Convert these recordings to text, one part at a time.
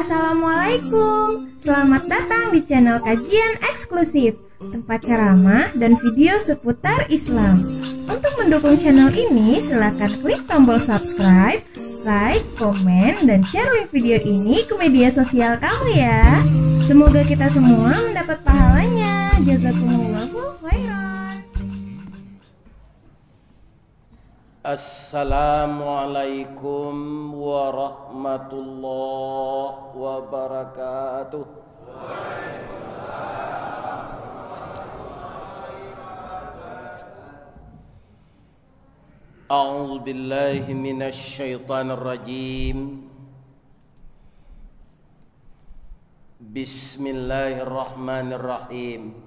Assalamualaikum, selamat datang di channel kajian eksklusif, tempat ceramah dan video seputar Islam. Untuk mendukung channel ini, silakan klik tombol subscribe, like, komen, dan share link video ini ke media sosial kamu ya. Semoga kita semua mendapat pahalanya. Jazakumullahu khairan. Assalamualaikum warahmatullahi wabarakatuh. A'udzu billahi minasy syaithanir rajim. Bismillahirrahmanirrahim.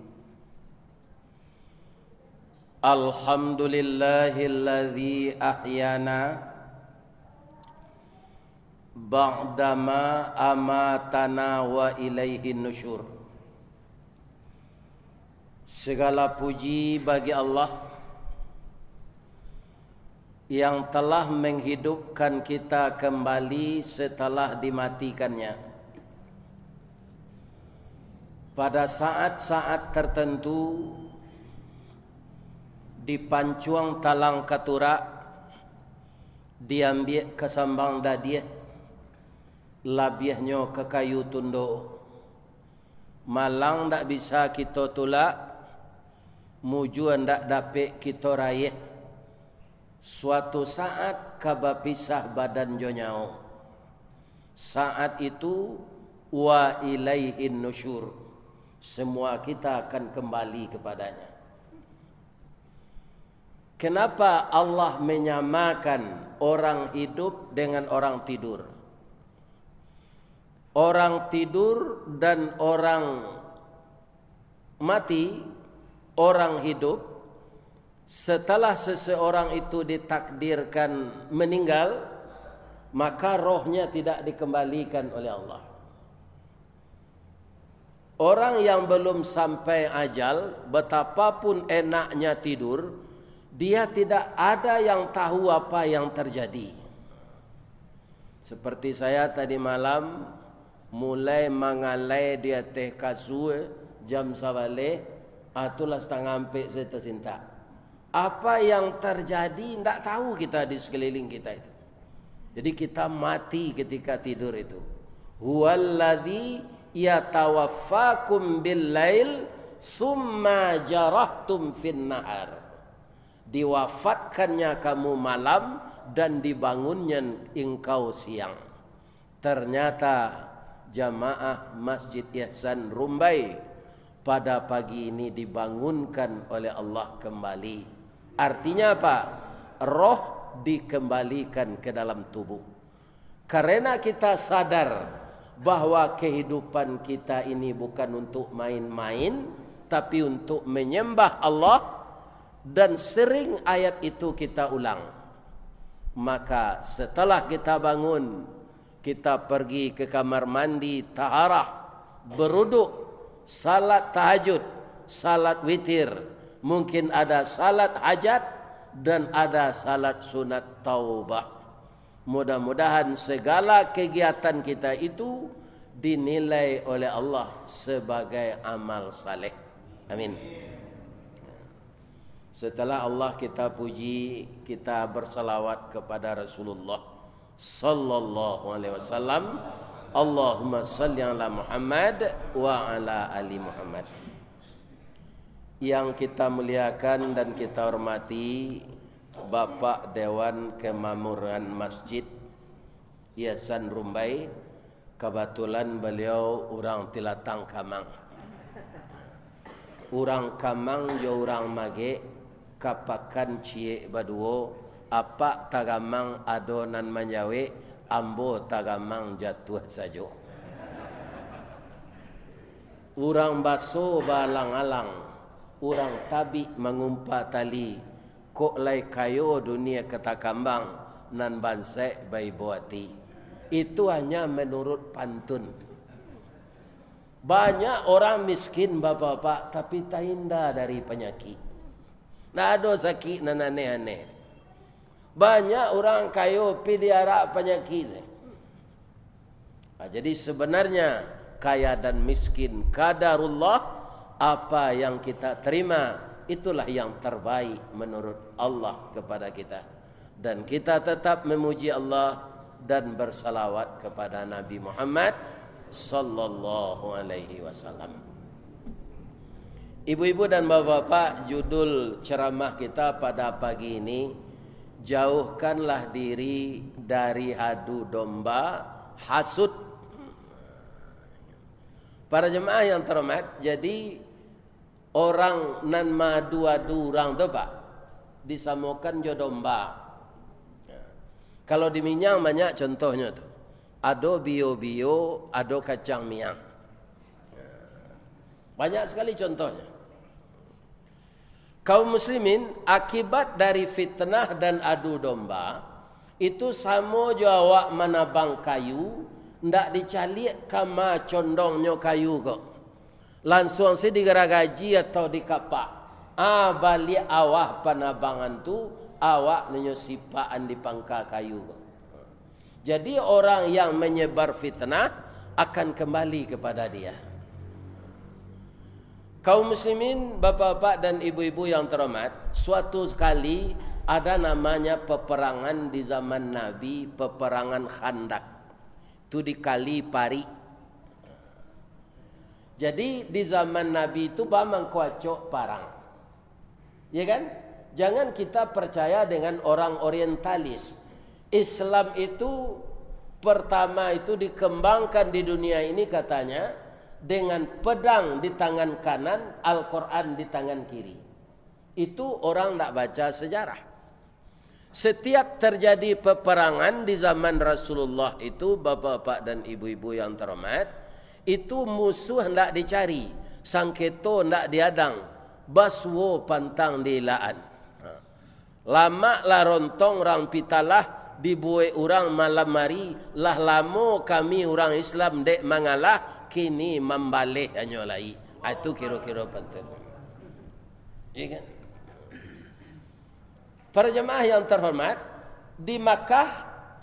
Alhamdulillahilladzi ahyana ba'dama amatana wa ilaihi nusyur. Segala puji bagi Allah yang telah menghidupkan kita kembali setelah dimatikannya. Pada saat-saat tertentu di pancuang talang katura diambil ke sambang dadiah labiahnya ke kayu tundo malang ndak bisa kita tolak mujuan ndak dapat kita raih suatu saat kaba pisah badan jonyao saat itu wa ilaihin nusyur semua kita akan kembali kepadanya. Kenapa Allah menyamakan orang hidup dengan orang tidur? Orang tidur dan orang mati, orang hidup, setelah seseorang itu ditakdirkan meninggal, maka rohnya tidak dikembalikan oleh Allah. Orang yang belum sampai ajal, betapapun enaknya tidur, dia tidak ada yang tahu apa yang terjadi. Seperti saya tadi malam mulai mengalai dia teh kasue jam sabale atulah setengah ampe saya tersinta. Apa yang terjadi tidak tahu kita di sekeliling kita itu. Jadi kita mati ketika tidur itu. Huwallazi yatawaffakum bil lail summa jarahtum fin nahar. Diwafatkannya kamu malam dan dibangunnya engkau siang. Ternyata jamaah Masjid Ihsan Rumbai pada pagi ini dibangunkan oleh Allah kembali. Artinya apa? Roh dikembalikan ke dalam tubuh. Karena kita sadar bahwa kehidupan kita ini bukan untuk main-main, tapi untuk menyembah Allah. Dan sering ayat itu kita ulang. Maka setelah kita bangun, kita pergi ke kamar mandi, taharah, beruduk, salat tahajud, salat witir, mungkin ada salat hajat dan ada salat sunat taubah. Mudah-mudahan segala kegiatan kita itu dinilai oleh Allah sebagai amal saleh. Amin. Setelah Allah kita puji, kita bersalawat kepada Rasulullah sallallahu alaihi wasallam. Allahumma salli ala Muhammad wa ala ali Muhammad. Yang kita muliakan dan kita hormati Bapak Dewan Kemakmuran Masjid Ihsan Rumbai. Kebetulan beliau orang Tilatang Kamang. Orang Kamang jo orang Mage. Kapakan cie baduo apa tagamang adonan manjawe ambo tagamang jatuh sajo. Urang baso balang-alang, urang tabi mengumpa tali, kok lai kayo dunia kata kambang nan bansai bai boati. Itu hanya menurut pantun. Banyak orang miskin bapak-bapak tapi tak indah dari penyakit. Nggak ada sakit nan aneh-aneh. Banyak orang kayo pi diarak penyakit. Jadi sebenarnya kaya dan miskin qadarullah, apa yang kita terima itulah yang terbaik menurut Allah kepada kita. Dan kita tetap memuji Allah dan bersalawat kepada Nabi Muhammad sallallahu alaihi wasallam. Ibu-ibu dan bapak-bapak, judul ceramah kita pada pagi ini, jauhkanlah diri dari adu domba, hasud. Para jemaah yang terhormat, jadi orang nan madu-adu orang tu Pak, disamakan jo domba. Kalau di Minang banyak contohnya tu. Ado bio-bio, ado kacang miang. Banyak sekali contohnya. Kaum muslimin akibat dari fitnah dan adu domba itu sama jo awak manabang kayu, ndak dicalik kama condongnya kayu kok. Langsung si digeragaji atau dikapak. Balik awak panabangan tu awak menyusipaan di pangka kayu. Jadi orang yang menyebar fitnah akan kembali kepada dia. Kaum muslimin, bapak-bapak dan ibu-ibu yang terhormat, suatu kali ada namanya peperangan di zaman Nabi, peperangan Khandak. Itu di Kali Pari. Jadi di zaman Nabi itu bamang kuacok parang. Ya kan? Jangan kita percaya dengan orang orientalis. Islam itu pertama itu dikembangkan di dunia ini katanya dengan pedang di tangan kanan, Al-Quran di tangan kiri. Itu orang tidak baca sejarah. Setiap terjadi peperangan di zaman Rasulullah itu, bapak-bapak dan ibu-ibu yang terhormat, itu musuh tidak dicari, sangketo tidak diadang, baswo pantang dilaan. Lama lah rontong orang pitalah, dibuai orang malam mari, lah lamo kami orang Islam dek mengalah, kini membalik hanya lai. Itu kira-kira penting. Ya kan? Para jemaah yang terhormat, di Makkah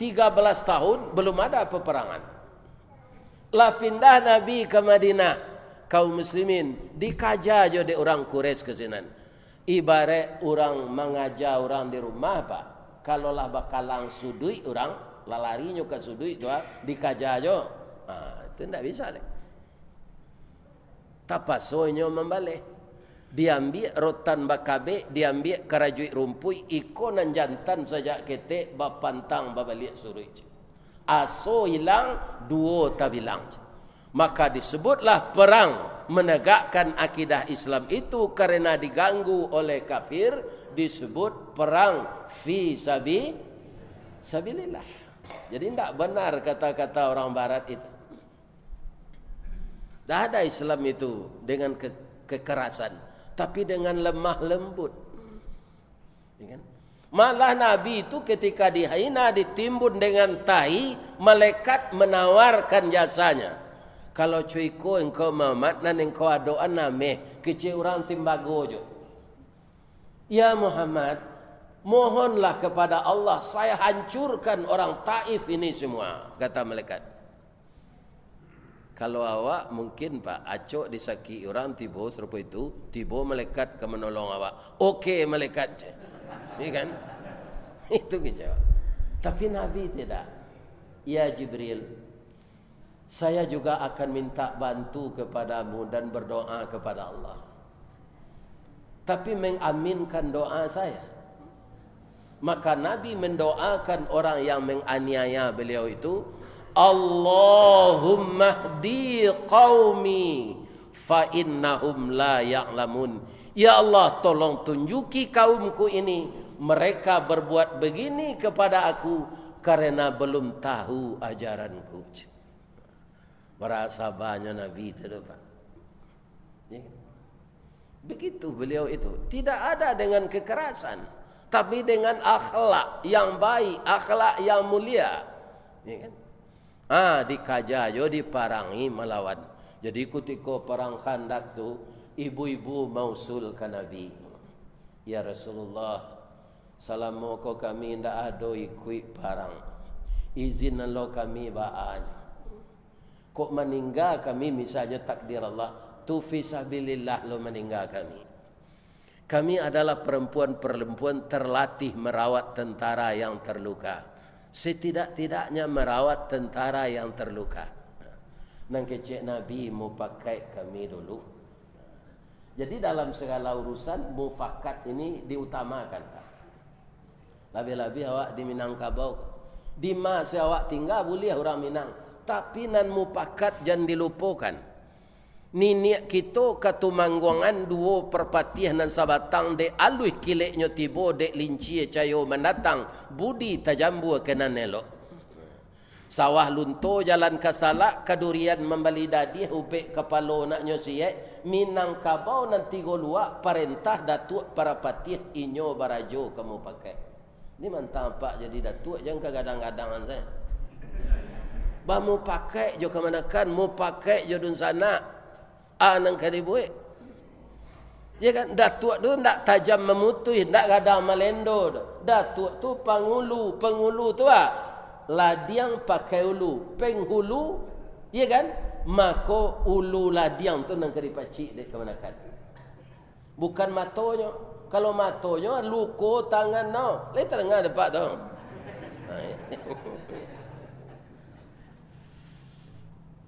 13 tahun belum ada peperangan. Lah pindah Nabi ke Madinah, kaum muslimin dikaja je de orang Quraisy ke sinan. Ibarat orang mengajar orang di rumah Pak. Kalau lah bakalang sudui orang lalarinya ke sudui juga dikaja je. Itu tidak bisa leh. Tapasonya membalik. Diambil rotan bakabe, diambil kerajui rumpui, ikonan jantan saja ketek bapantang babalik surui. Aso hilang, duo tak bilang. Maka disebutlah perang menegakkan akidah Islam itu karena diganggu oleh kafir, disebut perang fi sabilillah. Jadi tidak benar kata-kata orang barat itu. Tidak ada Islam itu dengan kekerasan, tapi dengan lemah lembut. Malah Nabi itu ketika dihina, ditimbun dengan tahi, malaikat menawarkan jasanya. Kalau cuiku engkau Muhammad dan engkau doa nameh kecil orang timbago jo. Ya Muhammad, mohonlah kepada Allah saya hancurkan orang Taif ini semua, kata malaikat. Kalau awak mungkin Pak acok disaki orang tibo serupa itu, tibo malaikat ke menolong awak. Okey malaikat je. Ya kan? Itu kejawab. Tapi Nabi tidak. Ya Jibril, saya juga akan minta bantu kepadamu dan berdoa kepada Allah. Tapi mengaminkan doa saya. Maka Nabi mendoakan orang yang menganiaya beliau itu, Allahumma hdi qaumi fa innahum la ya'lamun. Ya Allah, tolong tunjuki kaumku ini, mereka berbuat begini kepada aku karena belum tahu ajaranku. Merasa banyak Nabi itu Pak. Begitu beliau itu. Tidak ada dengan kekerasan, tapi dengan akhlak yang baik, akhlak yang mulia. Ya kan? Dikajayo, diparangi melawan. Jadi ketika perang Khandak tu, ibu-ibu mausul ke Nabi. Ya Rasulullah, salamoko kami ndak ada ikut parang. Izin Allah kami baanya. Kok meninggal kami misalnya takdir Allah, tu fisabilillah lo meninggal kami. Kami adalah perempuan-perempuan terlatih merawat tentara yang terluka. Setidak-tidaknya merawat tentara yang terluka. Nang kecek Nabi mau pakai kami dulu. Jadi dalam segala urusan mufakat ini diutamakan. Lebih-lebih awak di Minangkabau. Di masa awak tinggal boleh orang Minang. Tapi nan mufakat jangan dilupakan. Niniak kita katumangguangan dua perpatiah nan sabatang de aluih kileknya tibo de linci cayo mendatang budi tajambu kenan elok. Sawah lunto jalan kasalak kadurian membeli dadi hubek kepala naknya siye Minangkabau nanti golua perintah datuk perpatiah inyo barajo kamu pakai. Ini mantap pak jadi datuk jangan kadang-kadangan saya. Bah mau pakai jo kemanakan mau pakai jo dun sana. Nang kali buat. Ya kan datuk tu ndak tajam memutui, ndak gadang melendo. Datuk tu pengulu tu ladiang pakai ulu, penghulu, ya kan? Maka ulu ladiang tu nang kali pacik dek kemanakan. Bukan matonya. Kalau matonya luko tangan no. Lai terengah depak tu.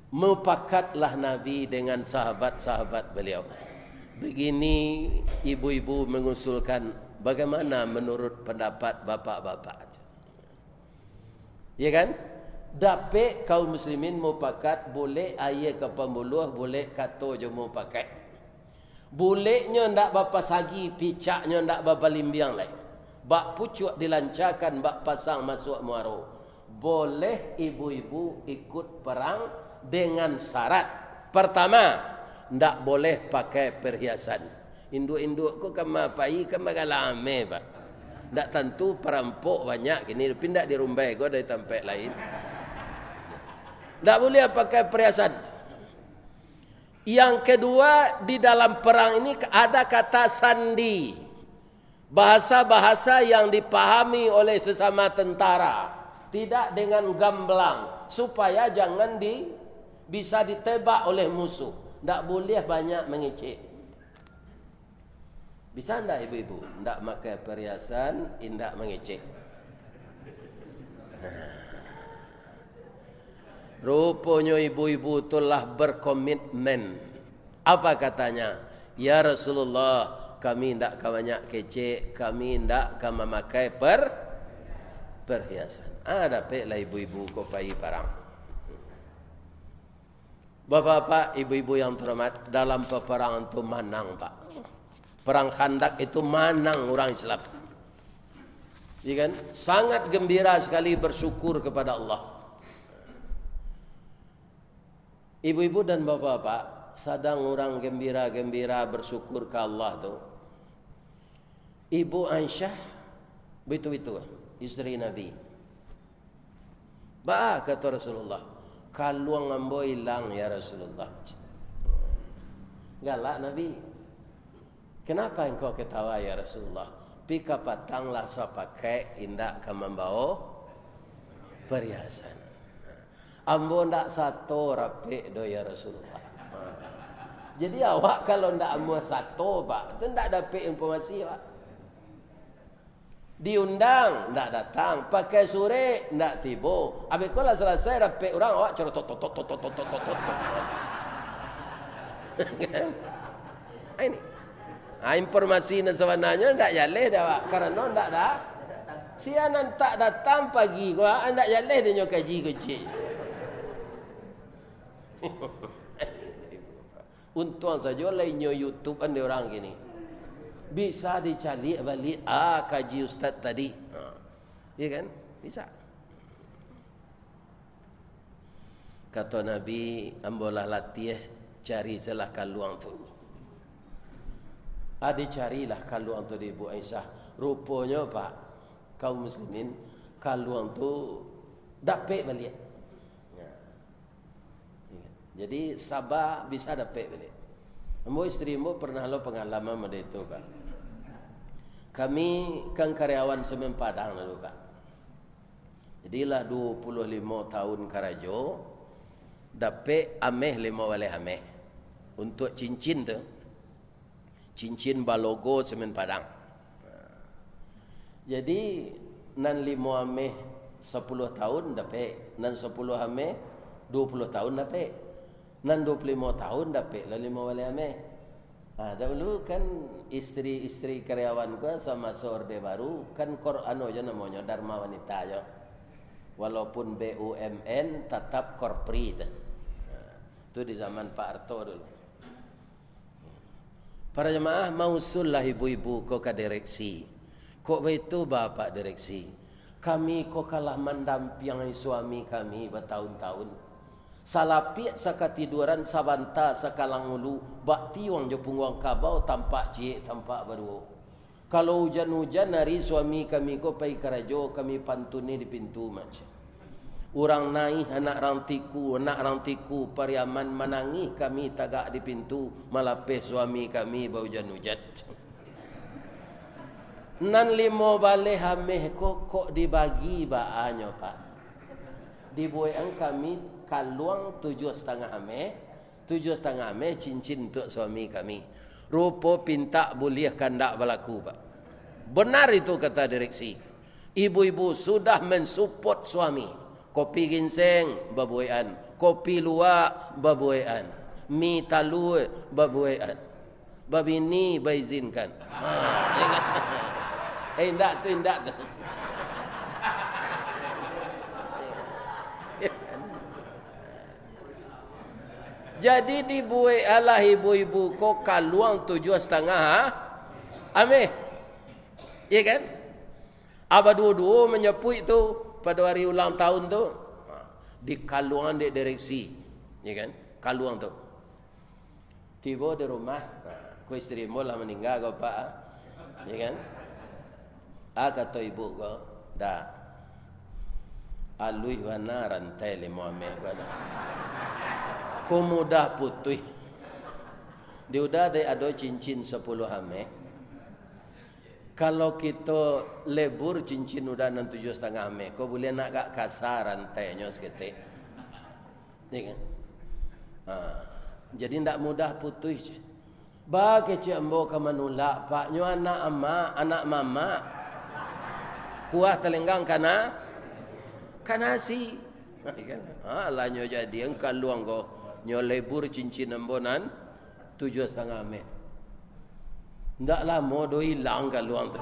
Mupakatlah Nabi dengan sahabat-sahabat beliau. Begini ibu-ibu mengusulkan bagaimana menurut pendapat bapak-bapak. Ya kan? Dapat kaum muslimin mupakat boleh ayat ke pembuluh, boleh kata je mupakat. Bolehnya ndak bapa sagi, picaknya ndak bapa limbiang lain. Bak pucuk dilancarkan, bak pasang masuk muaro. Boleh ibu-ibu ikut perang dengan syarat. Pertama, ndak boleh pakai perhiasan. Induk-induk ko kama pai kama galame pak. Ndak tentu perampok banyak gini pindah di rumbai go dari tempat lain. Ndak boleh pakai perhiasan. Yang kedua, di dalam perang ini ada kata sandi. Bahasa-bahasa yang dipahami oleh sesama tentara. Tidak dengan gamblang. Supaya jangan bisa ditebak oleh musuh. Tak boleh banyak mengecek. Bisa tak ibu-ibu? Tak pakai perhiasan, tidak mengecek. Rupanya ibu-ibu telah berkomitmen. Apa katanya? Ya Rasulullah, kami tidak banyak kecek, kami tidak memakai perhiasan. Dapatlah ibu-ibu kopai parang. Bapak-bapak, ibu-ibu yang terhormat, dalam peperangan itu menang pak. Perang Khandak itu menang orang Islam. Ya kan? Sangat gembira sekali bersyukur kepada Allah. Ibu-ibu dan bapak-bapak, sedang orang gembira-gembira bersyukur ke Allah tu. Ibu Aisyah, betul-betul isteri Nabi. Kata Rasulullah, kaluang ambo hilang ya Rasulullah. Galak Nabi. Kenapa engkau ketawa ya Rasulullah? Pika patanglah saya pakai indak ke membawa perhiasan. Ambo ndak satu rapi do ya Rasulullah. Jadi awak kalau ndak ambo satu pak, itu ndak dapat informasi pak. Diundang ndak datang, pakai sore ndak tiba. Habis kalau selesai rapi orang awak cerotot. Ini. Informasi dan sebenarnya ndak jaleh dah pak, karena ndak dah. Sianan tak datang pagi gua ndak jaleh dia kaji kecil. Untung saja lainnya YouTube ada orang gini. Bisa dicari balik kaji ustaz tadi. Ya kan? Bisa. Kata Nabi, ambolah latih cari selah kaluang tu. Dicarilah kaluang tu di Ibu Aisyah. Rupanya pak, kaum muslimin kaluang tu dapat balik. Jadi sabar bisa dapat balik. Ambo isterimu pernah lo pengalaman pada itu pak. Kami kan karyawan Semen Padang lalu pak. Jadilah 25 tahun karajo. dapat ameh lima wale ameh. Untuk cincin tu, cincin balogo semen Padang. Jadi nan 5 ameh 10 tahun dapat, nan 10 ameh 20 tahun dapat, nan 25 tahun dapat lah 5 wale ameh. Dahulu kan istri-istri karyawan gua sama Orde Baru kan Korano aja namanya Dharma Wanita aja. Walaupun BUMN tetap korpri. Itu di zaman Pak Harto dulu. Para jemaah mausullah ibu-ibu ko ke direksi. Kok begitu bapak direksi? Kami kok kalah mendampingi suami kami bertahun-tahun. Salapi sakatiduran sabanta sakalang ulu bakti wang jepung wang kabau tampak cie tampak baru. Kalau hujan-hujan hari suami kami ko pai karajo kami pantuni di pintu macam. Orang naik anak rantiku pariaman menangis kami tagak di pintu malapeh suami kami bau hujan-hujan. Nan 5 bale hameh kok dibagi baanyo Pak. Dibuang kami kaluang 7,5 ameh, 7,5 ameh cincin untuk suami kami. Rupa pinta boleh kandak berlaku Pak. Benar itu kata direksi. Ibu-ibu sudah mensupport suami. Kopi ginseng babuean, kopi luwak babuean, mi talu babuean. Babini baizinkan. Indak tu. Jadi dibuai Allah ibu-ibu kok kaluang 7,5 ameh. Iya kan? Aba dua-dua menyepui tu pada hari ulang tahun tu di kaluangan di direksi. Iya kan? Kaluang tu. Tiba di rumah, ku isteri mula meninggal kau Pak. Iya kan? Kata ibu kau, dah. Alui wana rantai 5 ameh pada. Ku mudah putih. Dia udah ada cincin 10 ameh. Kalau kita lebur cincin udah 7,5 ameh, kau boleh nak gak kasar rantainya seketik. Ya kan? Jadi ndak mudah putih. Bagi cik embo ke menolak pak nyo anak ama, anak mama. Kuah telenggang kana si. Lah nyo jadi engkau luang kau nyo lebur cincin embonan 7,5 ameh. Ndak lama do hilang kaluang tu.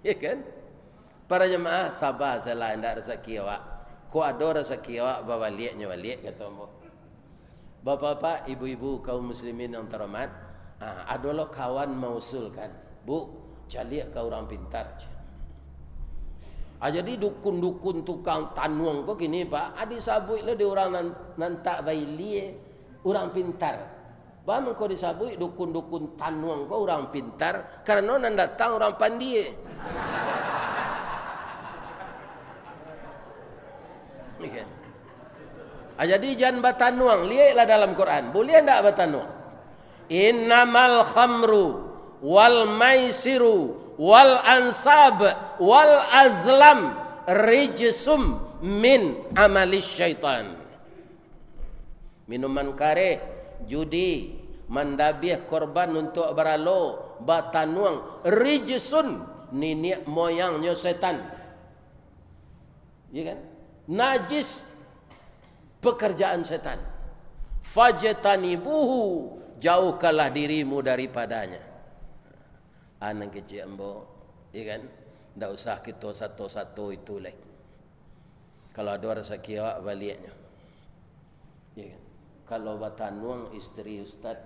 Ya kan? Para jemaah sabar salah ndak rezeki awak. Ko ada rezeki awak bawa liatnya balik kata ambo. Bapak-bapak, ibu-ibu kaum muslimin yang terhormat, adalah kawan mausulkan. Bu, cari ke orang pintar. Jadi dukun-dukun tukang tanuang kok gini Pak, adi sabui le di orang nantak baili orang pintar. Bang kau disabui dukun-dukun tanuang kau orang pintar karena nan datang orang pandai. Jadi jangan batanuang, lihatlah dalam Quran. Boleh enggak batanuang? Innamal khamru wal maisiru wal ansab wal azlam rijsum min amalis syaitan. Minuman kare, judi, mendabih korban untuk beralo, batanuang, rijsun, nenek moyangnya setan. Ya kan? Najis pekerjaan setan. Fajtanibuhu, jauhkanlah dirimu daripadanya. Anak kecil ambo, ya kan? Tak usah kita satu-satu itu leh. Kalau ada rezeki awak baliknya. Ya kan? Kalau batanuang isteri ustaz,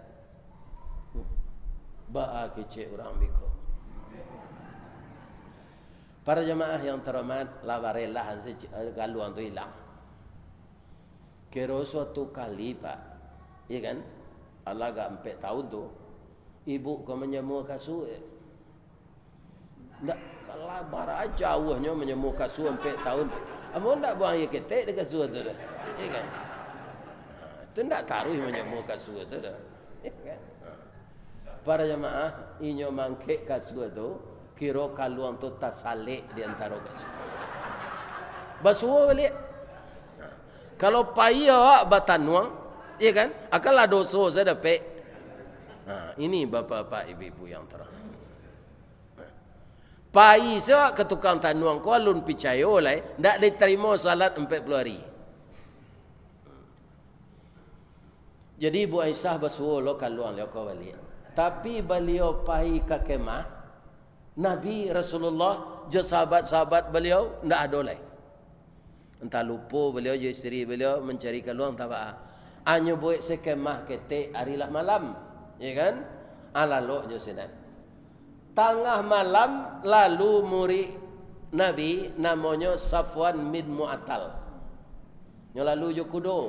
ba'a kecil orang biko. Para jemaah yang terhormat, lawarelah galuan tu hilang. Kira suatu kali Pak, ya kan? Allah agak 4 tahun tu, ibu kau menyemua kasut. Tak kalah bara jauhnya menyemua kasut 4 tahun tu. Amun tak buang air ketek dekat kasut tu dah. Ya kan? Tu tak taruh menyemua kasut tu dah. Ya kan? Para jemaah inyo mangkek kasut tu kira kaluang tu tasalik di antara kasih. Basuh balik. Kalau payah batanuang, iya kan? Akanlah dosa saya dapat. Ini bapak-bapak ibu-ibu yang terang. Pai saya ke tukang tanuang ko alun percaya oleh ndak diterima salat 40 hari. Jadi Ibu Aisyah basuh lo kaluang lo ko balik. Tapi beliau pai ke kemah Nabi Rasulullah je sahabat-sahabat beliau ndak ada oleh. Entah lupa beliau je isteri beliau mencari kaluang tak apa. Anyo buat sekemah ketik harilah malam. Ya kan? Lalu je senang. Tengah malam lalu murid Nabi namanya Safwan bin Mu'attal. Nyo lalu jo kudo.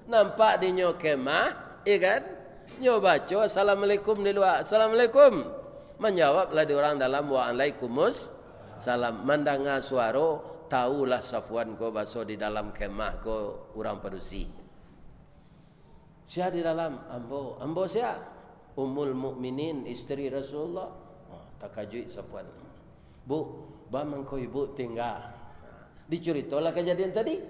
Nampak dia nyo kemah, ya kan? Nyo baca assalamualaikum di luar. Assalamualaikum. Menjawablah di orang dalam waalaikumsalam. Salam. Mendengar suara, tahulah Safwan ko baso di dalam kemah ko orang padusi. Sia di dalam ambo sia Ummul Mukminin isteri Rasulullah. Takajui Safwan. Bu, bamang ko ibu tinggal. Diceritalah kejadian tadi.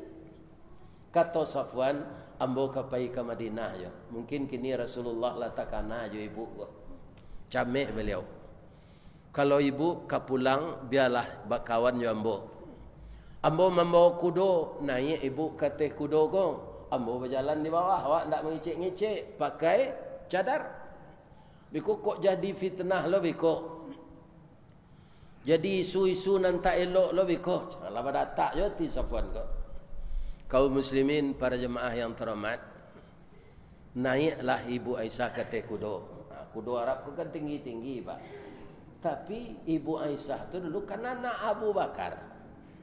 Kata Safwan, ambo kapai ke Madinah jo. Mungkin kini Rasulullah latakana jo ibu ko. Camik beliau. Kalau ibu kapulang biarlah bakawan jo ambo. Ambo membawa kudo, naik ibu kata kudo ko. Ambo berjalan di bawah, awak ndak mengicik-ngicik pakai cadar. Biko kok jadi fitnah lo biko. Jadi isu-isu nan tak elok lo biko. Janganlah pada tak je ti Safwan ko. Kaum muslimin para jemaah yang terhormat. Naiklah Ibu Aisyah ke kudo. Kudo Arab kan tinggi-tinggi Pak. Tapi Ibu Aisyah tu dulu kan anak Abu Bakar.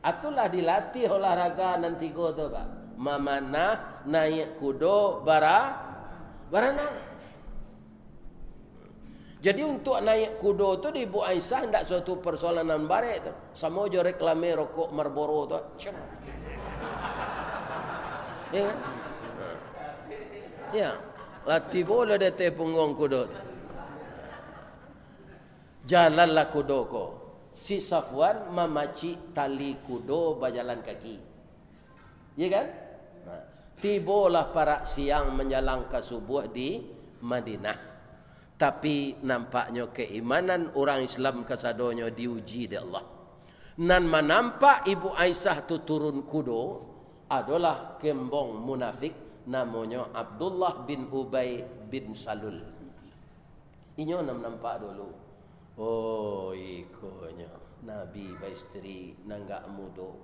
Atulah dilatih olahraga nanti go tu Pak. Memanah naik kudo baranang. Jadi untuk naik kudo tu di Ibu Aisyah tidak suatu persoalan barek tu. Sama je reklame rokok Marlboro tu. Ya kan? Ya. Latih boleh dia punggung kudo. Jalanlah kudo ko. Si Safwan memaci tali kudo berjalan kaki. Ya kan? Tibalah para siang menjelang ke subuh di Madinah. Tapi nampaknya keimanan orang Islam kesadonyo diuji di Allah. Nan menampak Ibu Aisyah tu turun kudo adalah kembong munafik namanya Abdullah bin Ubay bin Salul. Inyo nampak dulu. Oh ikonya Nabi baistri nanggak mudo.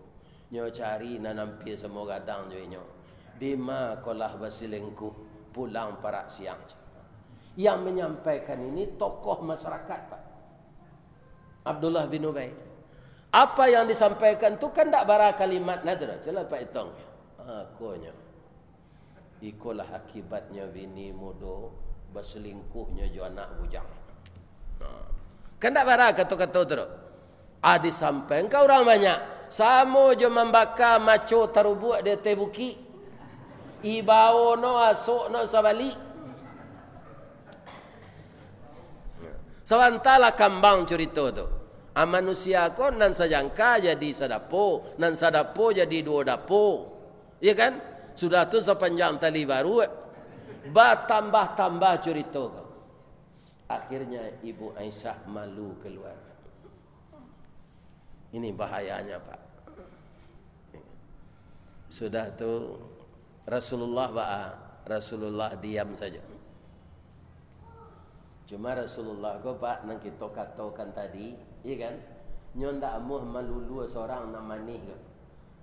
Nyo cari nanampi semua gadang jo inyo. Dima kolah basilengku pulang para siang. Yang menyampaikan ini tokoh masyarakat Pak. Abdullah bin Ubay. Apa yang disampaikan tu kan tak bara kalimat nadra. Celah Pak Itong. Akonya. Ikolah akibatnya bini mudo berselingkuhnya jo anak bujang. Kan tak bara kata-kata tu. Disampaikan kau orang banyak. Samo jo membakar maco tarubuak dia tebuki. Ibao no asok no sabali. Sawantala kambang cerita tu. Manusia ko nan sajangka jadi sadapo, nan sadapo jadi dua dapo. Ya kan? Sudah tu sepanjang tali baru tambah cerita ko. Akhirnya Ibu Aisyah malu keluar. Ini bahayanya Pak. Sudah tu Rasulullah diam saja. Cuma Rasulullah ko Pak nang kita katakan tadi, iya kan? Nyo ndak amuh malulu seorang nak manih ko.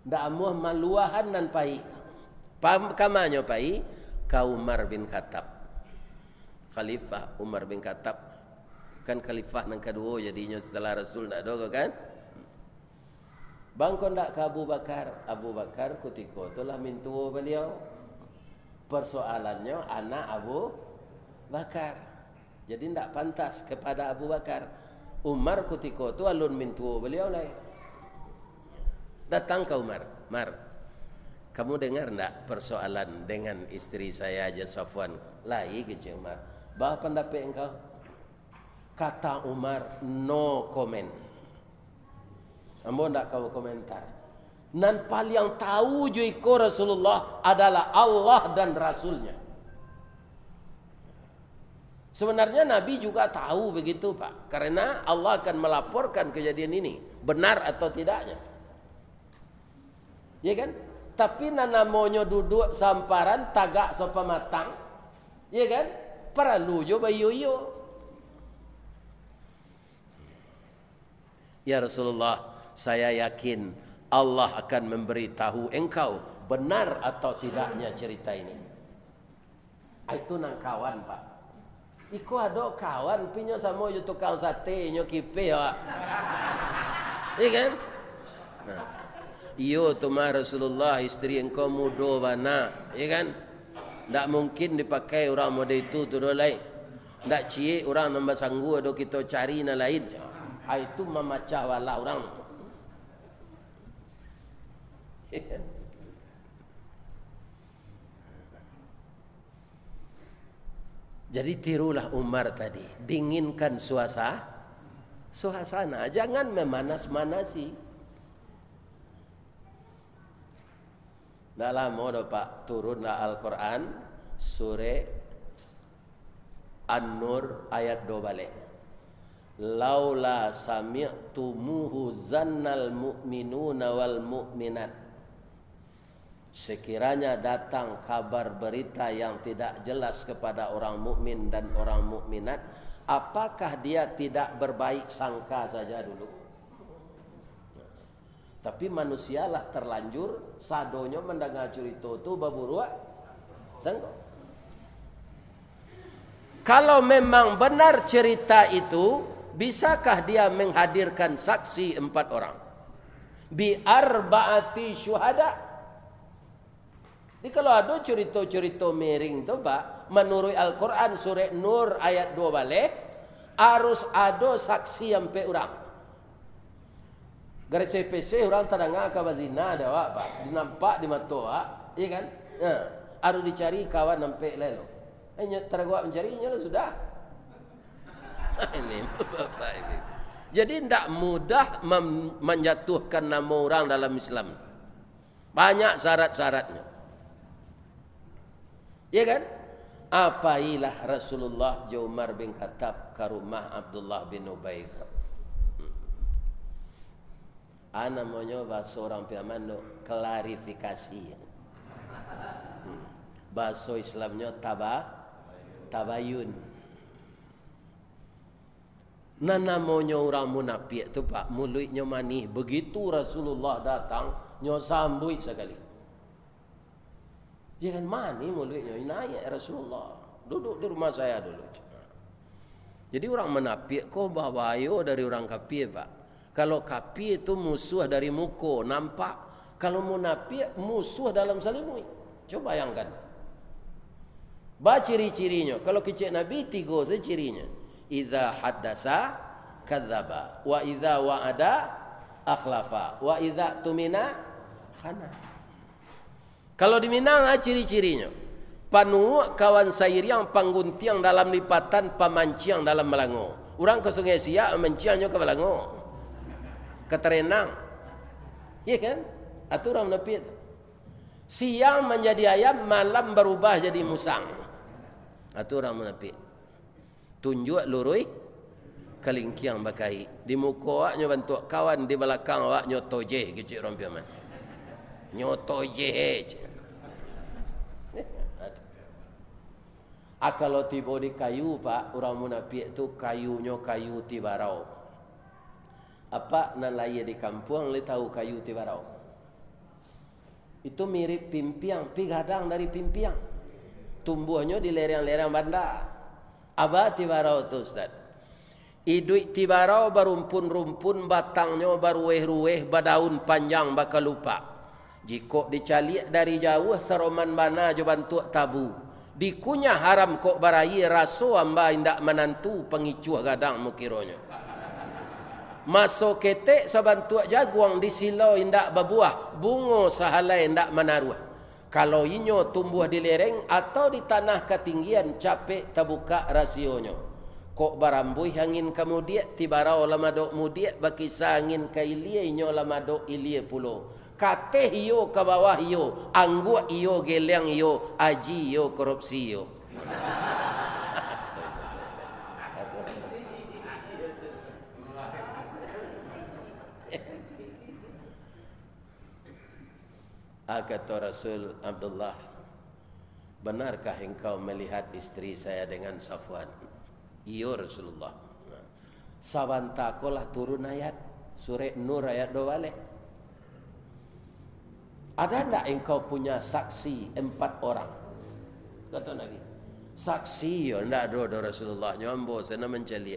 Ndak amuh maluahan nan pai. Kamanyo pai ka Umar bin Khattab. Khalifah Umar bin Khattab kan khalifah nang kedua jadinya setelah Rasul ndak ada kan? Bangkon ndak ke Abu Bakar. Abu Bakar ketika itulah mintu beliau. Persoalannya anak Abu Bakar. Jadi tidak pantas kepada Abu Bakar. Umar ketika itu alun mintu beliau lah. Datang ke Umar. Mar, kamu dengar tidak persoalan dengan istri saya aja Safwan? Lai gitu Umar. Bah pendapat engkau? Kata Umar, no comment. Ambo ndak kau komentar. Nan paling tahu juiko Rasulullah adalah Allah dan Rasulnya. Sebenarnya Nabi juga tahu begitu Pak. Karena Allah akan melaporkan kejadian ini. Benar atau tidaknya. Ya kan? Tapi nanamonyo duduk samparan tagak sopa matang. Ya kan? Perlu jo bayo-yo. Ya Rasulullah, saya yakin Allah akan memberitahu engkau benar atau tidaknya cerita ini. Itu nang kawan Pak. Iko ada kawan pinyo sama yo tukang sate nyo kipe ya. Iya kan? Nah. Iyo tu mah Rasulullah istri engkau mudo bana, iya kan? Ndak mungkin dipakai orang mode itu tu dolai. Ndak cie orang nambah sanggu ado kita cari na lain. Itu memacah wala orang. Jadi tirulah Umar tadi, dinginkan suasana, jangan memanas-manasi. Dalam modo Pak turunlah Al-Quran surah An-Nur ayat 2 balik. Laula sami'tumuhu zannal mu'minuna wal mu'minat. Sekiranya datang kabar berita yang tidak jelas kepada orang mukmin dan orang mukminat, apakah dia tidak berbaik sangka saja dulu? Tapi manusialah terlanjur sadonyo mendengar cerita itu baburua sangko. Kalau memang benar cerita itu, bisakah dia menghadirkan saksi 4 orang? Bi arba'ati syuhada. Jadi kalau ada cerita-cerita miring tu Pak, menurut Al-Quran surah Nur ayat 2 balik, harus ada saksi sampai orang. Garis CPC orang terdengar kabar zina ada Pak, dinampak di mata Pak, iya kan? Ya, harus dicari kawan sampai lelo. Tergua mencarinya sudah. Ini Bapak ini. Jadi tidak mudah menjatuhkan nama orang dalam Islam. Banyak syarat-syaratnya. Ya kan? Apailah Rasulullah Umar bin Khattab ke rumah Abdullah bin Ubay. Namanya bahasa orang Piamando klarifikasi. Bahasa Islamnya tabayun. Namanya orang munafik tu Pak, mulutnya manis. Begitu Rasulullah datang, nyo sambut sekali. Jangan manis mulutnya, naik Rasulullah. Duduk di rumah saya dulu. Jadi orang munafik kok bahaya dari orang kafir Pak. Kalau kafir itu musuh dari muka, nampak. Kalau munafik musuh dalam selimut. Coba bayangkan. Ba ciri-cirinya. Kalau kecil Nabi 3 saja cirinya. Idza haddasa kadzdzaba, wa idza wa'ada akhlafa, wa idza tumina khana. Kalau di Minang ciri-cirinya. Panu kawan sairiang pangguntiang dalam lipatan, pamanciang dalam melango. Orang ke Sungai Siak manciangnya ke melango. Keterenang. Iya kan? Aturan menepit. Siang menjadi ayam, malam berubah jadi musang. Aturan menepit. Tunjuk lurui kelingkiang bakai. Di muka awaknya bantu kawan, di belakang awak nyotoje kecik rompian man. Nyotoje. Kalau tiba di kayu Pak, orang munafik tu kayunya kayu tibarau. Apa nan laya di kampung le tahu kayu tibarau. Itu mirip pimpiang, pigadang dari pimpiang. Tumbuhnya di lereng-lereng banda. Apa tibarau tu Ustaz? Idui tibarau berumpun-rumpun, batangnya berueh-rueh, badaun panjang bakal lupa. Jika dicalik dari jauh seroman bana jo bantu tabu. Dikunyah haram kok barayi raso amba indak menantu pengicuh gadang mukironya. Masuk ketek sabantu jaguang di silau indak berbuah, bungo sahalai indak menaruh. Kalau inyo tumbuh di lereng atau di tanah ketinggian capek terbuka rasionya. Kok barambui hangin kamu dia tibara lama dok mudia baki sangin kailie inyo lama dok ilie pulo. Kate iyo ke bawah iyo, angguk iyo geleng iyo, aji iyo korupsi iyo. Kata Rasul Abdullah, benarkah engkau melihat istri saya dengan Safwan? Iyo Rasulullah. Sawanta kolah turun ayat surah Nur ayat 2 balik. Ada tak engkau punya saksi 4 orang? Kata Nabi. Saksi yo ndak ada Rasulullah nyombo sana menceli.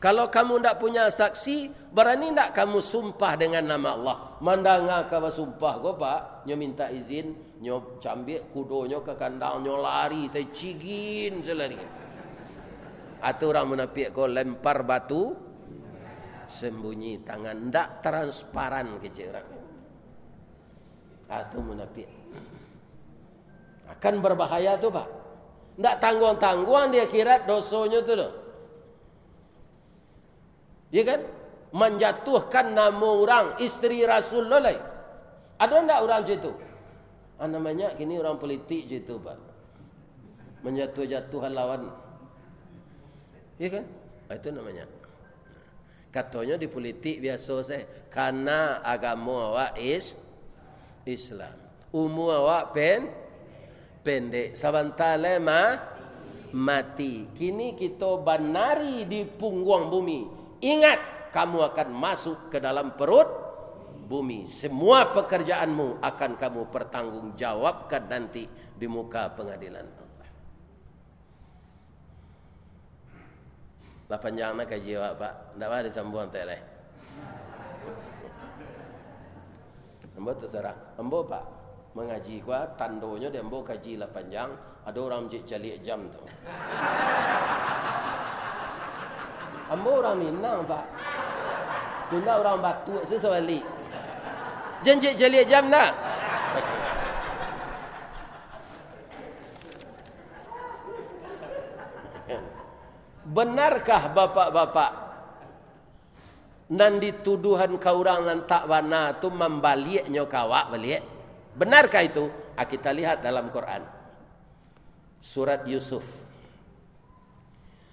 Kalau kamu ndak punya saksi, berani ndak kamu sumpah dengan nama Allah? Mandanga ka sumpah go Pak, nyo minta izin, nyo cambik kudonyo ke kandang, nyo lari, saya cigin selari. Atau orang munafik kau lempar batu sembunyi tangan, ndak transparan kecil orang. Atau munafik akan berbahaya tu Pak. Ndak tanggung-tanggung dia kira dosonya tu loh. Ya kan? Menjatuhkan nama orang istri Rasulullah. Ada ndak orang situ? Namanya kini orang politik situ Pak. Menjatuh-jatuhan lawan. Ya kan? Itu namanya. Katanya di politik biasa saya. Karena agama awak Islam. Umur awak pendek. Sabantale mati. Kini kita banari di punggung bumi. Ingat, kamu akan masuk ke dalam perut bumi. Semua pekerjaanmu akan kamu pertanggungjawabkan nanti di muka pengadilan. Lah panjang nak kaji awak Pak. Ndak ada sambung tele. Ambo terserah. Ambo Pak mengaji gua tandonya dia ambo kaji lah panjang. Ada orang calik jam tu. Ambo orang Minang Pak. Minang orang Batu sesawali. Janji calik jam nak. Benarkah bapak-bapak nan dituduhan kau orang nan tak wana tu membaliknya kawak balik? Benarkah itu? Kita lihat dalam Quran. Surat Yusuf.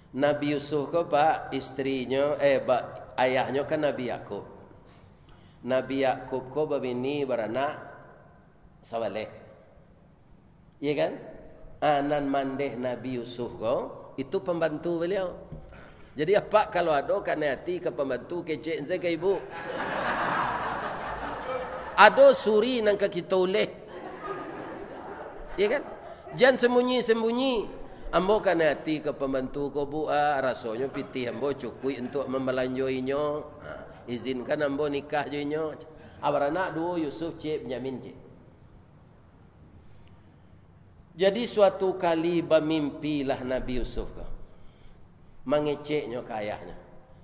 Nabi Yusuf ke Pak istrinya ayahnya kan Nabi Yakub. Nabi Yakub ko babini beranak Sawaleh. Iya kan? Anan mandeh Nabi Yusuf ko itu pembantu beliau. Jadi apa kalau ada kan hati ke pembantu kecek saya ke ibu. Ada suri nang ke kita oleh. Ya kan? Jangan sembunyi-sembunyi. Ambo kan hati ke pembantu ko bu rasanya pitih ambo cukui untuk membelanjoinya. Izinkan ambo nikah joinyo. Abarana dua Yusuf cik Benyamin cik. Jadi suatu kali bermimpilah Nabi Yusuf mengeceknya ke ayahnya.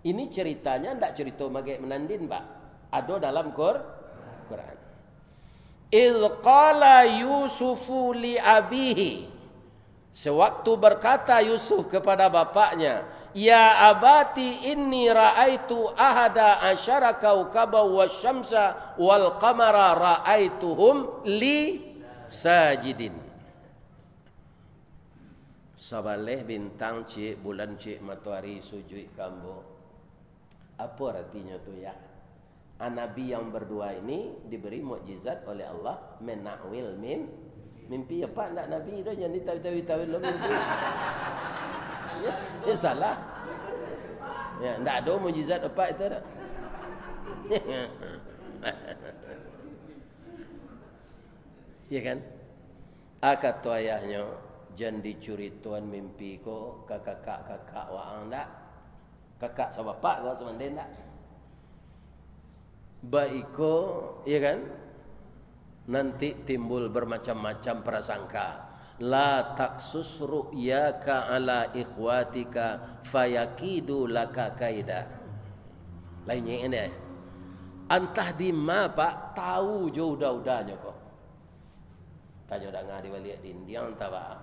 Ini ceritanya tidak cerita magai menandin Pak. Ada dalam Quran. Idh qala Yusufu li abihi. Sewaktu berkata Yusuf kepada bapaknya, ya abati inni ra'aitu ahada asyara kaukaba wasyamsa wal qamara ra'aituhum li sajidin. Sabaleh bintang cik, bulan cik, matahari sujud kambo. Apa artinya tu ya? Nabi yang berdua ini diberi mukjizat oleh Allah menakwil mimpi. Apa nak Nabi tu jangan ditawil-tawil lo mimpi. Ya salah. Ya, ndak ada mukjizat apa itu dah. Ya kan? Kata ayahnya, jangan dicuri tuan mimpi ko kakak waang dak. Kakak sama bapak ko sama den dak. Baik ko, ya kan? Nanti timbul bermacam-macam prasangka. La taksus ru'yaka ala ikhwatika fayakidu laka kaida. Lainnya ini. Antah di ma Pak tahu jauh dah-udahnya kok. Tanya dah ngadi balik din dia entah Pak.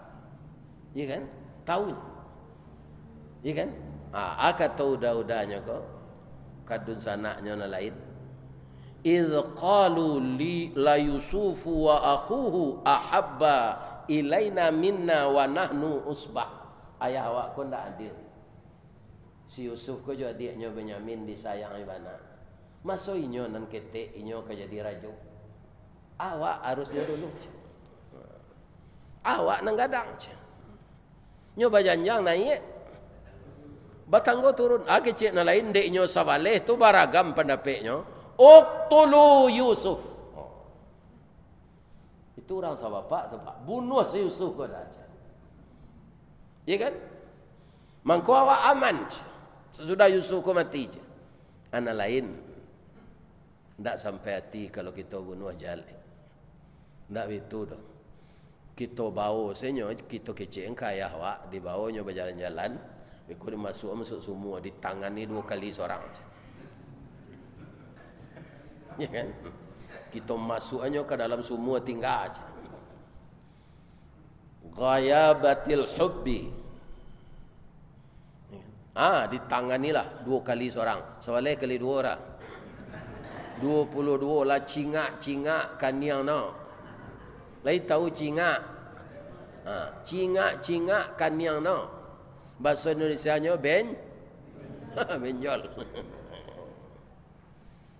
Ya kan? Tahu. Iya kan? Kata udah-udahnya kok kadun sanaknya na lain. Idh qalu li la Yusufu wa akhuhu ahabba ilaina minna wa nahnu usbah. Ayah awak kau ndak adil. Si Yusuf kau juga adiknya Benyamin disayang ibana. Masuk inyo nan ketek inyo kau jadi raja. Awak harusnya dulu. Awak nang gadang. Nyo bajanjang naik. Batanggo turun. Kecik na lain dek nyo sabaleh tu baragam pendapatnya. Uqtulu Yusuf. Itu orang sahabat tu pak. Bunuh si Yusuf kau dah. Ya kan? Mangko awak aman. Sesudah Yusuf kau mati je. Anak lain ndak sampai hati kalau kita bunuh jali. Ndak itu dah. Kita bawa senyo, kita kecil kaya awak dibawanya berjalan-jalan. Beko masuk semua ditangani 2 kali seorang je. Ya kan? Kita masuknya ke dalam semua tinggal aja. Ghayabatil hubbi. Ditanganilah 2 kali seorang. Soalnya kali 2 orang. 22 lah cingak kaniang no. Lai tahu cingak. Cingak kaniang no. Bahasa Indonesianya benjol.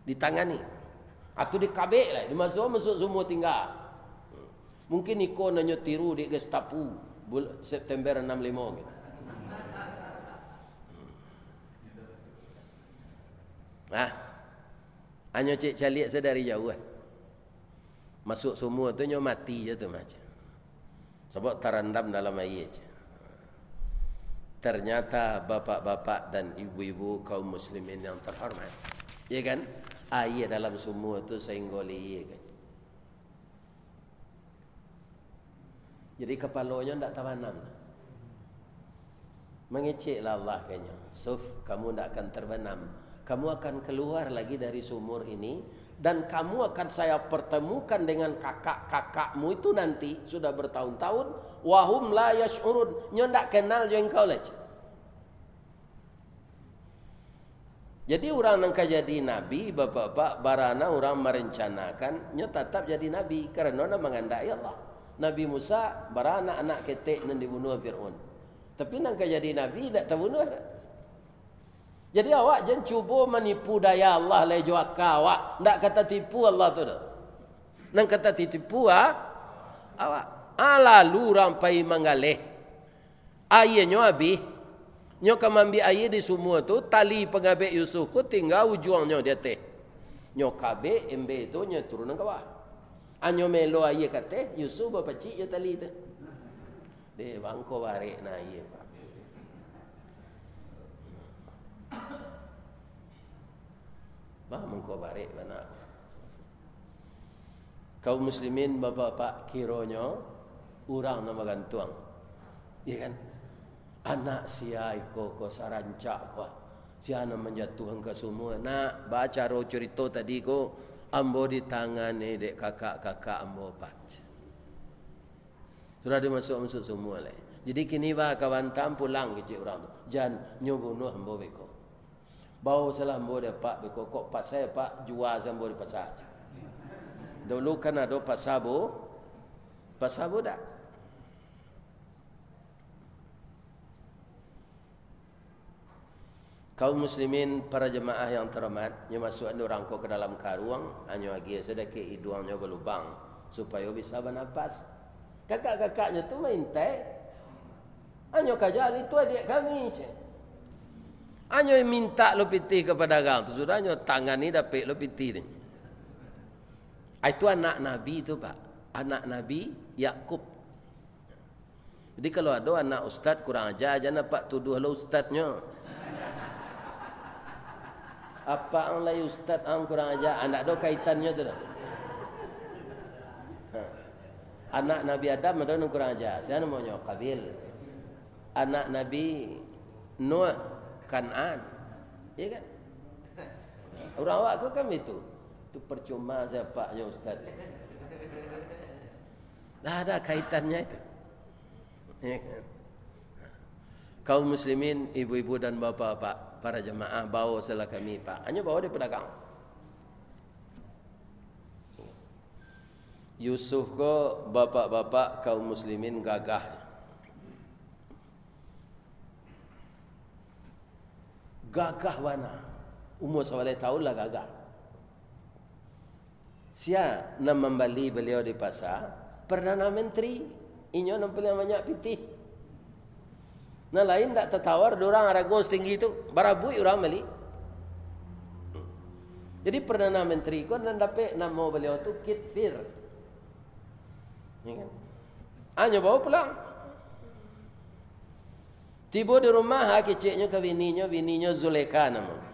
Ditangani. Atau dikabek lah. Masuk semua tinggal. Mungkin Niko nanya tiru di Gestapo September 65 gitu. Hanya cik calik sedari jauh. Masuk semua tu nyo mati je tu macam. Sebab terendam dalam air je. Ternyata bapak-bapak dan ibu-ibu kaum muslimin yang terhormat. Ya kan? Air dalam semua tu senggoli kan. Jadi kepalanya tak terbenam. Mengeceklah Allah kayaknya. Suf, kamu tak akan terbenam. Kamu akan keluar lagi dari sumur ini. Dan kamu akan saya pertemukan dengan kakak-kakakmu itu nanti. Sudah bertahun-tahun. Wahum la yash'urun. Nyo tak kenal je engkau lah. Jadi orang yang jadi nabi, bapak-bapak, barana orang merencanakan. Nyo tetap jadi nabi. Kerana nak mengandai Allah. Nabi Musa beranak anak ketek dan dibunuh Fir'aun. Tapi nak jadi nabi tak terbunuh. Jadi awak jangan cuba menipu daya Allah lai juaka awak. Tak kata tipu Allah tu dah. Nak kata tipu awak. Lalu rampai mengalih. Airnya habis. Nyo kamambi air di semua tu tali pengabek Yusuf ku tinggal ujungnya dia teh. Nyo kabek embe tu nyo turun ke bawah. Anyo melo aye kate Yusuf bapa cik je tali tu. De bangko barek na aye. Bah mangko barek bana. Kaum muslimin bapak-bapak kiranya urang nama gantuang. Ya kan? Anak sia iko ko sarancak ko. Sia na menjatuhkan ke semua. Nak baca ro cerita tadi ko ambo di tangan ni dek kakak-kakak ambo pat. Sudah dimasuk semua lah. Jadi kini bah kawan tam pulang kecik orang tu. Jangan nyobunuh ambo beko. Bau salah ambo dia pak beko kok pas saya pak jual ambo di pasar. Dulu kan ada pasabo dah. Kaum muslimin para jemaah yang terhormat, nyo masuk orang ko ke dalam karuang, anyo agi sedekah hidungnya berlubang supaya bisa bernapas. Kakak-kakaknya tu main teh. Anyo kajal itu adik kami je. Anyo minta lo piti kepada gang tu sudah anyo tangan ni dapat lo piti ni. Itu anak Nabi tu pak, anak Nabi Yakub. Jadi kalau ada anak ustaz kurang ajar jangan pak tuduh lo ustaznya. Apa ang lay ustaz ang kurang ajar? Anak do kaitannya tu dah. Anak Nabi Adam ada yang kurang ajar. Saya namanya Qabil. Anak Nabi Nuh Kan'an. Ya kan? Orang awak tu kan itu. Itu percuma siapanya ustaz. Dah ada kaitannya itu. Ya kan? Kaum muslimin, ibu-ibu dan bapak-bapak, para jemaah bawa salah kami Pak. Hanya bawa dia pedagang. Yusuf ko bapak-bapak kaum muslimin gagah. Gagah wana. Umur 11 tahun lah gagah. Sia nak membeli beliau di pasar, Perdana Menteri, inyo nampil yang banyak pitih. Nah lain tak tertawar, dorang aragon setinggi itu, barabui orang beli. Jadi Perdana Menteri ko nan dapat nama beliau tu Kit Fir. Ya kan? Hanya bawa pulang. Tiba di rumah, keciknya ke bininya Zulekha nama.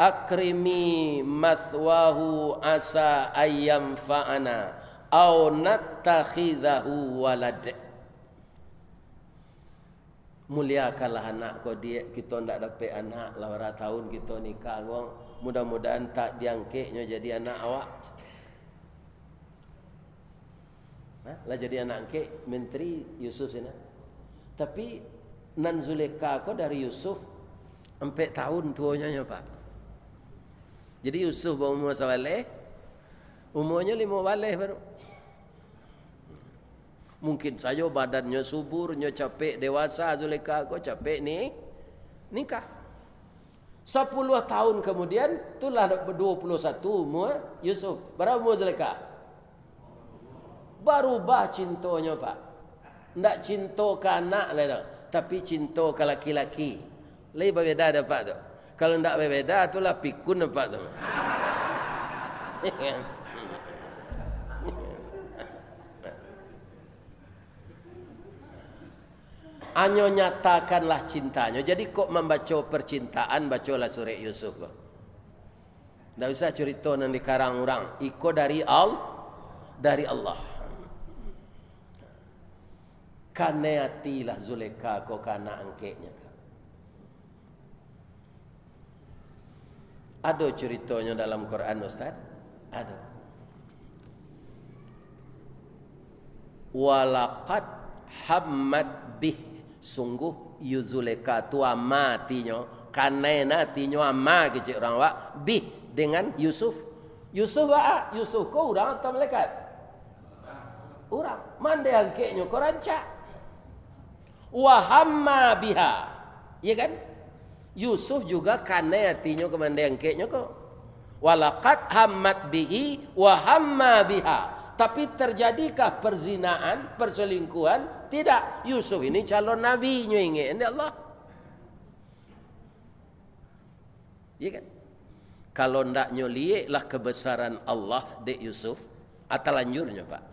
Akrimi mathwahu asa ayyam fa'ana au nattakhidahu walad. Muliakanlah anak kau dia, kita ndak dapat anak 8 tahun kita nikah gong. Mudah-mudahan tak diangketnya jadi anak awak. Lah jadi anak angket menteri Yusuf sini. Tapi nan Zulekha kau dari Yusuf 4 tahun tuanya Pak. Jadi Yusuf berumur 11, umurnya 5 balik baru. Mungkin saja badannya subur, capek dewasa, Zulekha kau capek ni nikah. 10 tahun kemudian, itulah 21 umur Yusuf. Berapa umur Zulekha? Berubah cintanya Pak. Tidak cinta ke anak lah, tapi cinta ke laki-laki. Lebih berbeza ada Pak tu. Kalau tidak berbeza, itulah pikun Pak tu. Hanya nyatakanlah cintanya. Jadi kok membaca percintaan, bacalah surah Yusuf. Tidak usah cerita yang dikarang orang. Iko dari Allah. Kaneatilah Zulekha kok kana angketnya. Ada ceritanya dalam Quran Ustaz? Ada. Walaqad hammat bih, sungguh Zulekha tu amatinya, kanena tinyo amma kecik orang wak bih dengan Yusuf. Yusuf wa Yusuf ko orang atau malaikat? Orang. Mande angketnya ko rancak. Wa hamma biha. Ya kan? Yusuf juga karena hatinya kemandai angketnya kok. Walaqad hammat bihi wa hamma biha. Tapi terjadikah perzinaan, perselingkuhan? Tidak. Yusuf ini calon nabi ingin Allah. Ya kan? Kalau ndak nyolieklah kebesaran Allah dek Yusuf, atau lanjurnya Pak.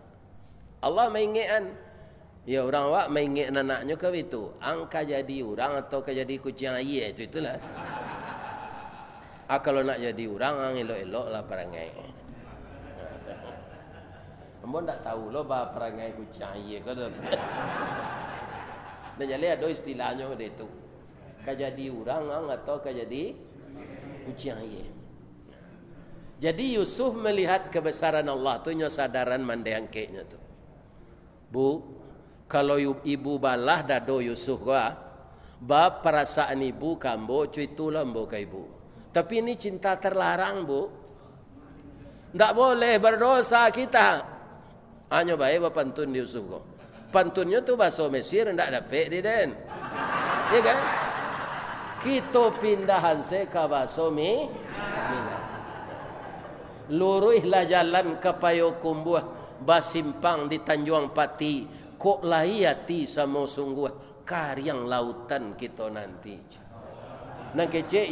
Allah mengingatkan. Ya orang wak mengingat anaknya ke itu. Angka jadi orang atau ke jadi kucing air itulah. Kalau nak jadi orang, elok-elok lah perangai. Ambo tak tahu lo bah perangai kucing air ke tu. Dan jadi ada istilahnya dia tu. Ke jadi orang atau ke jadi kucing air. Jadi Yusuf melihat kebesaran Allah tu sadaran mandai angketnya tu. Bu, kalau ibu balah dado Yusuf gua, bab perasaan ibu kambo cuitulah mbo ke ibu. Tapi ini cinta terlarang, Bu. Ndak boleh berdosa kita. Hanya baik pantun di Yusuf gua. Pantunnya tu bahasa Mesir ndak dapat di den. Ya kan? Kita pindahan se ke bahasa Mina. Luruhlah jalan ke Payokumbuh, basimpang di Tanjung Pati. Kok lahiyati sama sungguh karyang lautan kita nanti. Nang kecek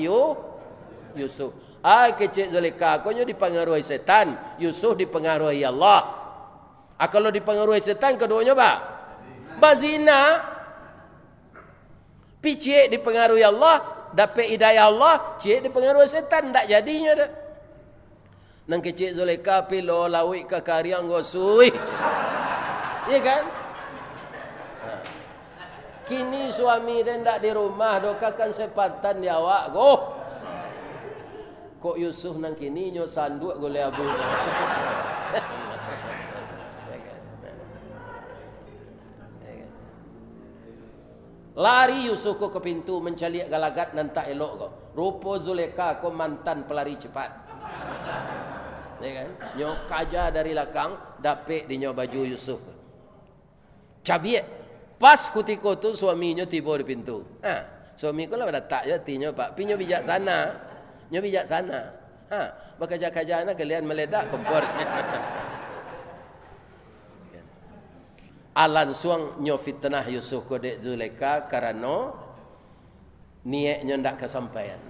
Yusuf. Kecek Zulekha konyo dipengaruhi setan, Yusuf dipengaruhi Allah. Kalau dipengaruhi setan keduanya bazina. Cik dipengaruhi Allah, dapat hidayah Allah, cik dipengaruhi setan, tak jadinya dah. Nang kecek Zulekha pilo lawik ke karyang gosui. Iya kan? Kini suami dia tak di rumah, dokakan sepatan dia awak go. Kok Yusuf nang kini nyo sanduk gole abunya. Lari Yusuf ke pintu mencaliak galagat nan tak elok ko. Rupa Zulekha ko mantan pelari cepat. Ya kan? Nyo kaja dari belakang dapik di nyo baju Yusuf. Cabiak. Pas ketika tu suaminya tiba di pintu. Suami ko lah datang je tinyo pak. Pinyo bijaksana. Nyo bijaksana. Bakaja-kaja na kalian meledak kompor. Alan suang nyo fitnah Yusuf ko dek Zulekha karena niatnya ndak kesampaian.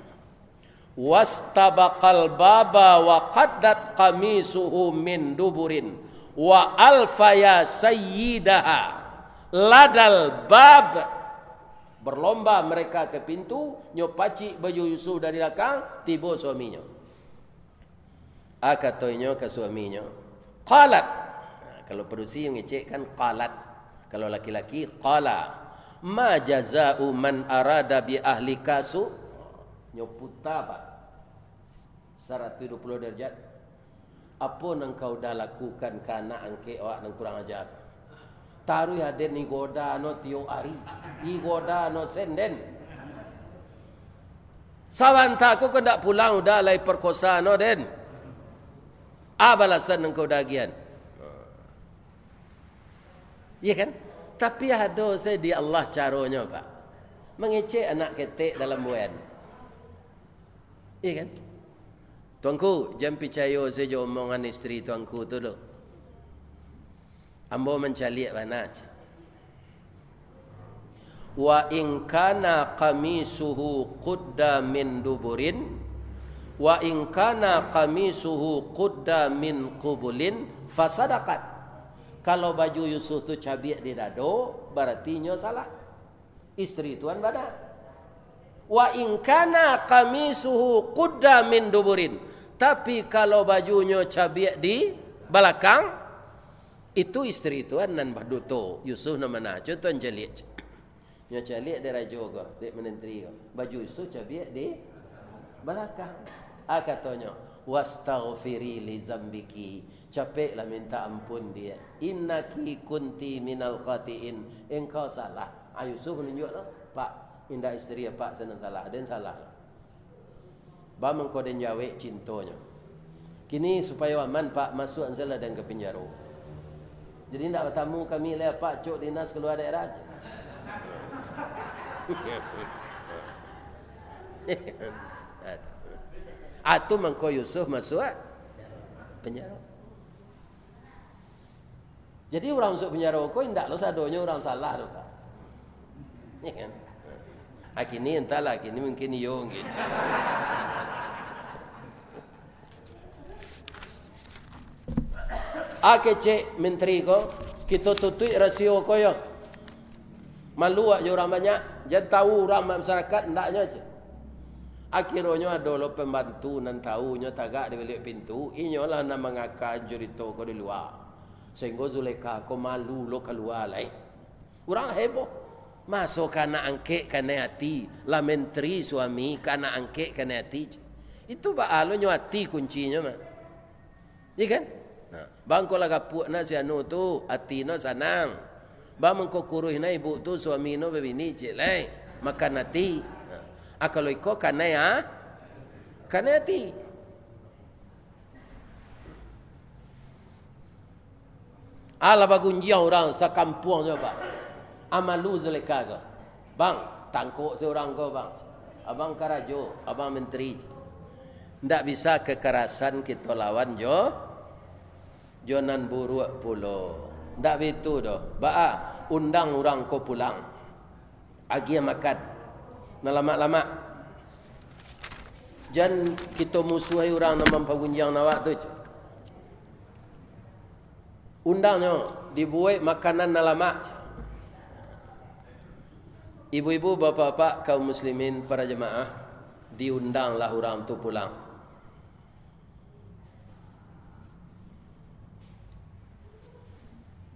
Wastabaqal baba wa qaddat qamisuhu min duburin wa alfaya sayyidaha ladal bab. Berlomba mereka ke pintu, nyo pacik baju Yusuf dari belakang, tiba suaminya. Katoinyo ke suaminya, qalat. Kalau perusi yang ngecek kan qalat. Kalau laki-laki qala. Ma jaza'u man arada bi ahli kasu. Nyoputa pak. 120 derajat. Apa nang kau dah lakukan kana angke awak nang kurang ajar. Taruh haden ni goda no tio ari. I goda no senden. Sawanta aku kendak pulang udah lai perkosa no den. Balasan nang kau dagian. Ya kan? Tapi ada saya di Allah caranya pak. Mengecek anak ketek dalam buan. Ya kan? Tuanku, jangan percaya saya omongan isteri tuanku tu dulu. Ambo mencaliak mana? Wa in kana qamisuhu qudda min duburin wa in kana qamisuhu qudda min qubulin fasadaqat. Kalau baju Yusuf tu cabiak di dado, berarti nyo salah. Isteri tuan badan. Wa in kana qamisuhu qudda min duburin. Tapi kalau bajunya cabiak di belakang, itu isteri tuan nan baduto. Yusuf nama najo tuan jeliak. Nyo jeliak di raja ko, di menteri ko. Baju Yusuf cabiak di belakang. Katanya, wastaghfiri li zambiki. Capeklah minta ampun dia. Innaki kunti minal khatiin. Engkau salah. Yusuf menunjuk lah. Pak, indah isteri pak senang salah. Dan salah. Bamang kau dan jawab cintanya. Kini supaya aman pak masuk ansalah dan ke penjara. Jadi tidak bertamu kami lah pak cok dinas keluar daerah aja. Atu mangko Yusuf masuk penjara. Jadi orang masuk penjara kau indak lo sadonya orang salah tu kan. Ya kan? Kini entahlah, kini mungkin yo mungkin. Cek menteri ko kita tutui rasio ko yo. Malu aja orang banyak, jangan tahu orang masyarakat ndaknya aja. Akhirnya ada lo pembantu nan tahunya tagak di balik pintu, inyolah nama ngaka jurito ko di luar. Sehingga Zulekha ko malu lo keluar lai. Orang heboh. Masuk kana angke kana hati. La menteri suami kana angke kana hati. Itu ba alo nyo hati kuncinya mah. Iya kan? Nah, bang ko laga puak na si anu tu hati no sanang. Bang mengko kuruh na ibu tu suami no bebini cik lai. Makan hati. Nah, kalau iko kana ya kana hati. Ala bagunjiang orang sekampung je pak. Amalu Zulekha ke. Bang, tangkuk seorang ko bang. Abang karajo, abang menteri. Ndak bisa kekerasan kita lawan jo. Jonan buruk pulo. Ndak begitu doh. Undang orang ko pulang. Agi makan. Nah lama-lama. Jangan kita musuhi orang nama bagunjiang nawak tu. Undangnya dibuat makanan nalamak. Ibu-ibu, bapak-bapak, kaum muslimin, para jemaah, diundanglah orang tu pulang.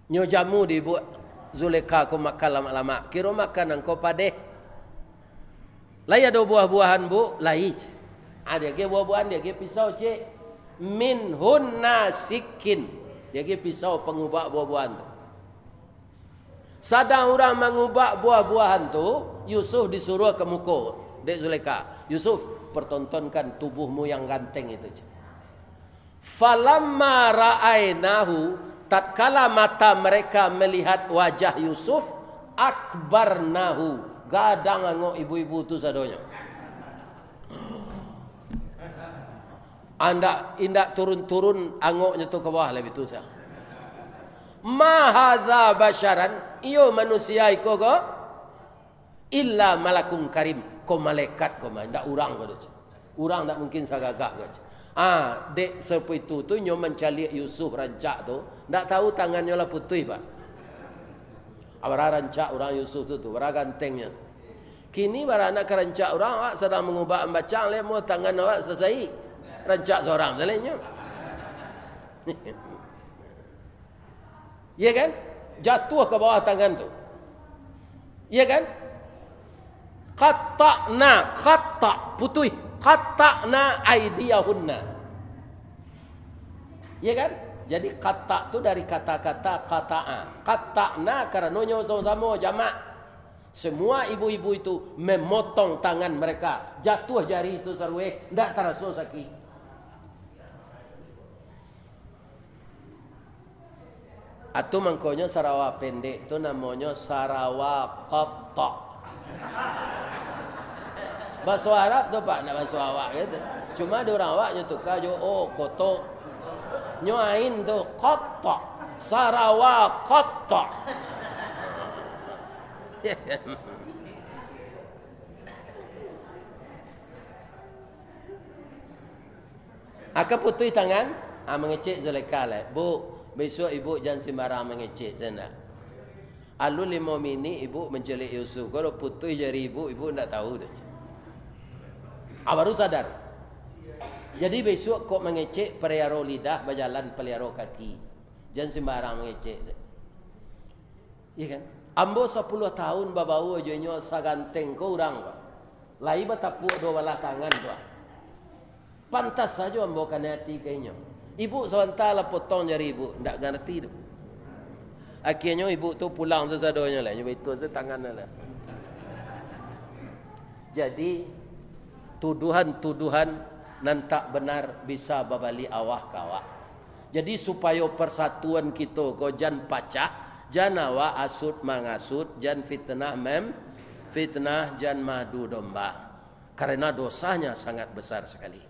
Nyo jamu dibuat Zulekha ko makan lama-lama. Kira makan engkau padeh. Lai ada buah-buahan bu, lai. Ada ke buah-buahan dia ke pisau cik. Min hun nasikin. Dia ke pisau pengubah buah-buahan tu. Sadang orang mengubah buah-buahan tu, Yusuf disuruh ke muka Dek Zulaikha. Yusuf, pertontonkan tubuhmu yang ganteng itu. Falamma ra'ainahu, tatkala mata mereka melihat wajah Yusuf, akbarnahu, gadang angok ibu-ibu tu sadonya. Anda indak turun-turun angoknya tu ke bawah lebih tu saya. Ma hadza basyaran, iyo manusia iko ko illa malakun karim, ko malaikat ko ndak urang ko dah. Urang ndak mungkin sagagah ko. Dek seperti itu tu nyo mencari Yusuf rancak tu, ndak tahu tangannya lah putih pak. Abara rancak orang Yusuf tu bara gantengnya. Kini bara anak rancak orang awak sedang mengubah bacang le mo tangan awak selesai. Rancak seorang dalenya. Ya kan? Jatuh ke bawah tangan tu. Ya kan? Qatta putih. Qatta'na aydiyahunna. Ya kan? Jadi qatta tu dari kata-kata qata'a. Qatta'na karena nonyo sama-sama jamak. Semua ibu-ibu itu memotong tangan mereka. Jatuh jari itu sarwe, ndak terasa sakit. Atau mangkonya Sarawak pendek tu namanya Sarawak qatta. Bahasa Arab tu pak nak bahasa awak gitu. Cuma ada orang awaknya tu kajo koto. Nyoain tu qatta. Sarawak qatta. Akak putih tangan, mengecek Zulaikha lah. Bu, besok ibu jangan sembarang mengecek sana. Alu 5 minit ibu mencelik Yusuf. Kalau putih jari ibu tak tahu dah. Baru sadar. Jadi besok kok mengecek pelihara lidah, berjalan pelihara kaki. Jangan sembarang mengecek. Ya kan? Ambo 10 tahun babau aja nyo saganteng ko urang ba. Lai batapuk dua belah tangan tu. Pantas saja ambo kan hati kayaknya. Ibu sementara potong jari ibu, ndak ngerti tu. Akhirnya ibu tu pulang sesadonya lah, nyoba itu tangannya lah. Jadi tuduhan-tuduhan nan tak benar bisa babali awah kawak. Jadi supaya persatuan kita ko jan pacah, jan awak asud mangasud, jan fitnah fitnah jan madu domba. Karena dosanya sangat besar sekali.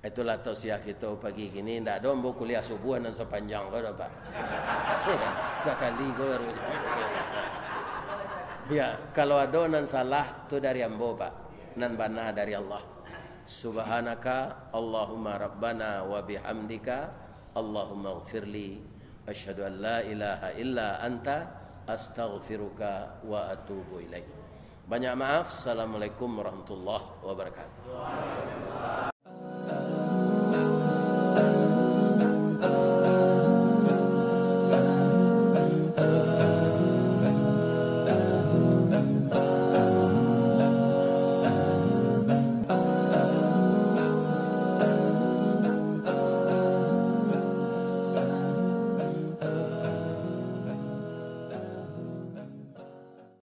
Itulah tausiah kita pagi gini. Tidak ada ambo kuliah subuhan dan sepanjang kau dapat. Sekali kau baru. Ya, kalau ada nan salah tu dari ambo pak. Nan bana dari Allah. Subhanaka Allahumma Rabbana wa bihamdika Allahumma ghfirli. Asyhadu an la ilaha illa anta astaghfiruka wa atubu ilaik. Banyak maaf. Assalamualaikum warahmatullahi wabarakatuh.